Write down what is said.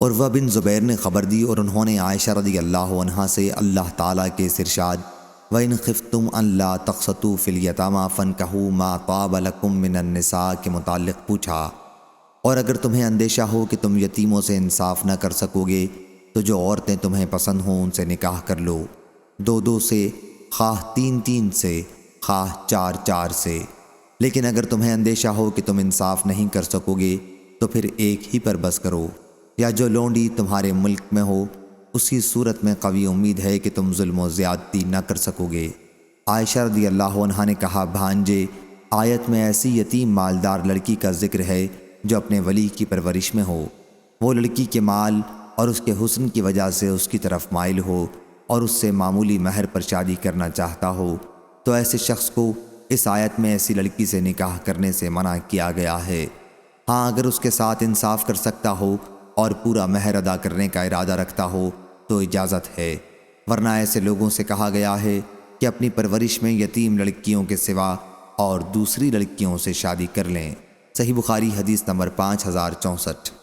عروہ بن زبیر نے خبر دی اور انہوں نے عائشہ رضی اللہ عنہا سے اللہ تعالیٰ کے اس ارشاد وَإِنْ خِفْتُمْ أَنْ لَا تَقْسَطُوا فِي الْيَتَامَىٰ فَانكِحُوا مَا طَابَ لَكُم مِّنَ النِّسَاءِ کے متعلق پوچھا، اور اگر تمہیں اندیشہ ہو کہ تم یتیموں سے انصاف نہ کر سکو گے تو جو عورتیں تمہیں پسند ہوں ان سے نکاح کر لو، دو دو سے، خواہ تین تین سے، خواہ چار چار سے، لیکن اگر تمہیں اندیشہ ہو کہ تم انصاف نہیں کر سکو گے تو پھر ایک ہی پر بس کرو، یا جو لونڈی تمہارے ملک میں ہو اسی صورت میں قوی امید ہے کہ تم ظلم و زیادتی نہ کر سکو گے۔ عائشہ رضی اللہ عنہا نے کہا، بھانجے، آیت میں ایسی یتیم مالدار لڑکی کا ذکر ہے جو اپنے ولی کی پرورش میں ہو، وہ لڑکی کے مال اور اس کے حسن کی وجہ سے اس کی طرف مائل ہو اور اس سے معمولی مہر پر شادی کرنا چاہتا ہو، تو ایسے شخص کو اس آیت میں ایسی لڑکی سے نکاح کرنے سے منع کیا گیا ہے۔ ہاں، اگر اس کے ساتھ انصاف کر سکتا ہو اور پورا مہر ادا کرنے کا ارادہ رکھتا ہو تو اجازت ہے، ورنہ ایسے لوگوں سے کہا گیا ہے کہ اپنی پرورش میں یتیم لڑکیوں کے سوا اور دوسری لڑکیوں سے شادی کر لیں۔ صحیح بخاری حدیث نمبر 5064۔